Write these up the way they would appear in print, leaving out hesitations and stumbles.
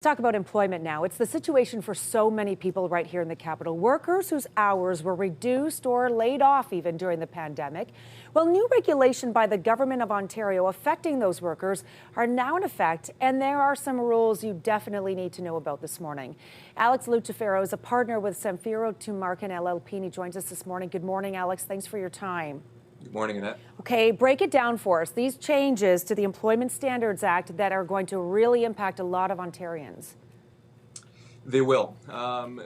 Talk about employment now. It's the situation for so many people right here in the capital. Workers whose hours were reduced or laid off even during the pandemic. Well, new regulation by the government of Ontario affecting those workers are now in effect, and there are some rules you definitely need to know about this morning. Alex Lucifero is a partner with Samfiru, Tumarkin LLP, and he joins us this morning. Good morning, Alex. Thanks for your time. Good morning, Annette. Okay, break it down for us. These changes to the Employment Standards Act that are going to really impact a lot of Ontarians. They will.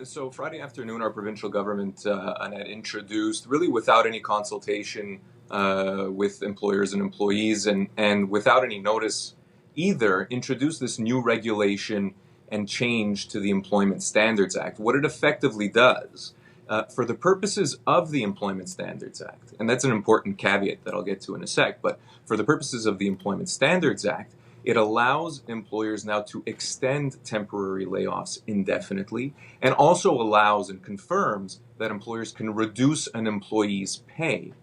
So Friday afternoon, our provincial government Annette, introduced, really without any consultation with employers and employees and without any notice either, introduced this new regulation and change to the Employment Standards Act. What it effectively does, for the purposes of the Employment Standards Act, and that's an important caveat that I'll get to in a sec, but for the purposes of the Employment Standards Act, it allows employers now to extend temporary layoffs indefinitely, and also allows and confirms that employers can reduce an employee's pay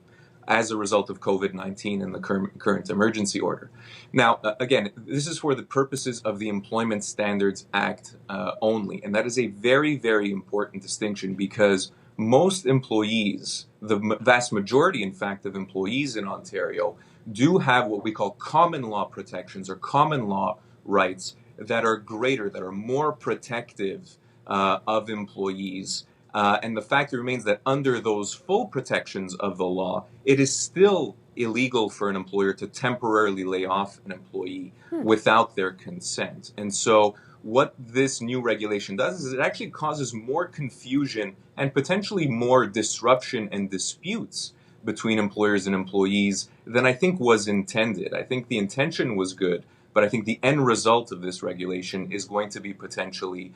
as a result of COVID-19 and the current emergency order. Now, again, this is for the purposes of the Employment Standards Act only, and that is a very, very important distinction because most employees, the vast majority, in fact, of employees in Ontario do have what we call common law protections or common law rights that are greater, that are more protective of employees. And the fact remains that under those full protections of the law, it is still illegal for an employer to temporarily lay off an employee without their consent. And so what this new regulation does is it actually causes more confusion and potentially more disruption and disputes between employers and employees than I think was intended. I think the intention was good, but I think the end result of this regulation is going to be potentially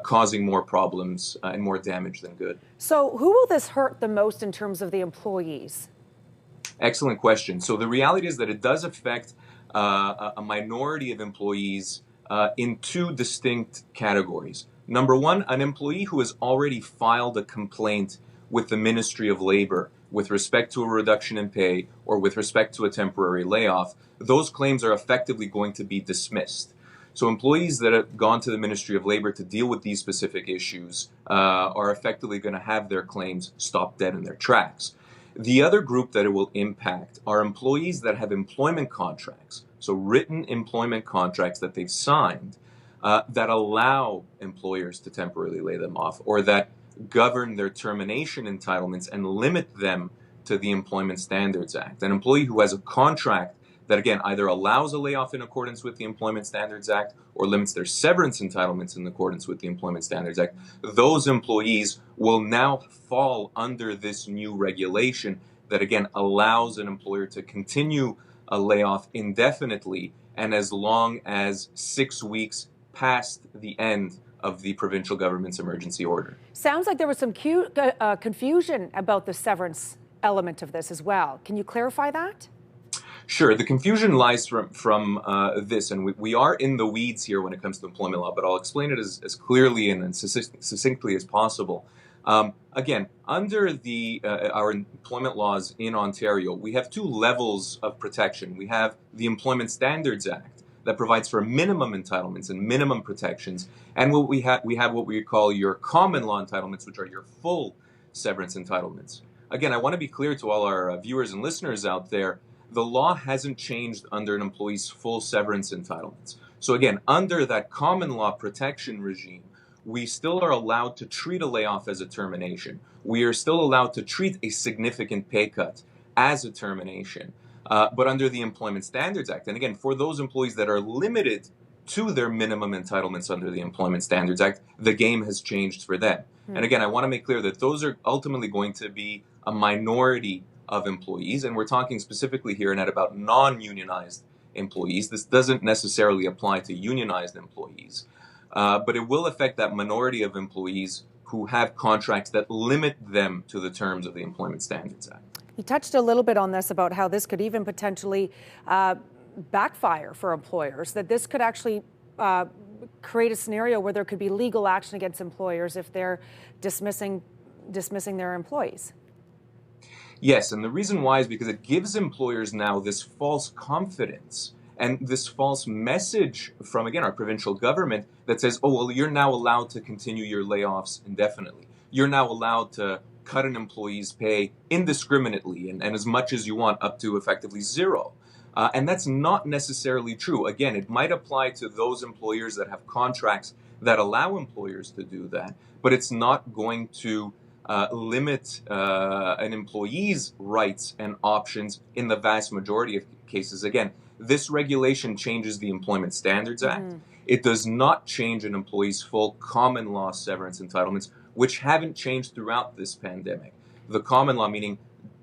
causing more problems and more damage than good. So who will this hurt the most in terms of the employees? Excellent question. So the reality is that it does affect a minority of employees in two distinct categories. Number one, an employee who has already filed a complaint with the Ministry of Labor with respect to a reduction in pay or with respect to a temporary layoff. Those claims are effectively going to be dismissed. So employees that have gone to the Ministry of Labor to deal with these specific issues are effectively going to have their claims stopped dead in their tracks. The other group that it will impact are employees that have employment contracts, so written employment contracts that they've signed that allow employers to temporarily lay them off or that govern their termination entitlements and limit them to the Employment Standards Act. An employee who has a contract that, again, either allows a layoff in accordance with the Employment Standards Act or limits their severance entitlements in accordance with the Employment Standards Act, those employees will now fall under this new regulation that, again, allows an employer to continue a layoff indefinitely and as long as 6 weeks past the end of the provincial government's emergency order. Sounds like there was some confusion about the severance element of this as well. Can you clarify that? Sure. The confusion lies from this, and we are in the weeds here when it comes to employment law, but I'll explain it as clearly and succinctly as possible. Again, under our employment laws in Ontario, we have two levels of protection. We have the Employment Standards Act that provides for minimum entitlements and minimum protections, and we have what we call your common law entitlements, which are your full severance entitlements. Again, I want to be clear to all our viewers and listeners out there, the law hasn't changed under an employee's full severance entitlements. So again, under that common law protection regime, we still are allowed to treat a layoff as a termination. We are still allowed to treat a significant pay cut as a termination. But under the Employment Standards Act, and again, for those employees that are limited to their minimum entitlements under the Employment Standards Act, the game has changed for them. And again, I want to make clear that those are ultimately going to be a minority of employees, and we're talking specifically here and about non-unionized employees. This doesn't necessarily apply to unionized employees, but it will affect that minority of employees who have contracts that limit them to the terms of the Employment Standards Act. You touched a little bit on this about how this could even potentially backfire for employers, that this could actually create a scenario where there could be legal action against employers if they're dismissing their employees. Yes, and the reason why is because it gives employers now this false confidence and this false message from, again, our provincial government that says, oh, well, you're now allowed to continue your layoffs indefinitely. You're now allowed to cut an employee's pay indiscriminately and as much as you want, up to effectively zero. And that's not necessarily true. Again, it might apply to those employers that have contracts that allow employers to do that, but it's not going to limit an employee's rights and options in the vast majority of cases. Again, this regulation changes the Employment Standards Act. It does not change an employee's full common law severance entitlements, which haven't changed throughout this pandemic. The common law, meaning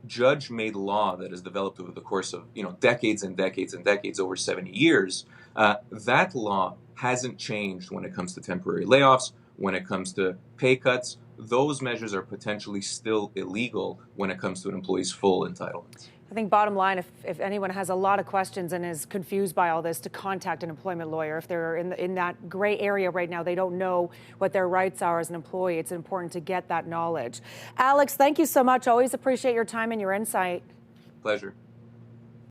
judge-made law that has developed over the course of decades and decades and decades, over 70 years, that law hasn't changed when it comes to temporary layoffs, when it comes to pay cuts. Those measures are potentially still illegal when it comes to an employee's full entitlements. I think bottom line, if anyone has a lot of questions and is confused by all this, to contact an employment lawyer. If they're in that gray area right now, they don't know what their rights are as an employee, it's important to get that knowledge. Alex, thank you so much. Always appreciate your time and your insight. Pleasure.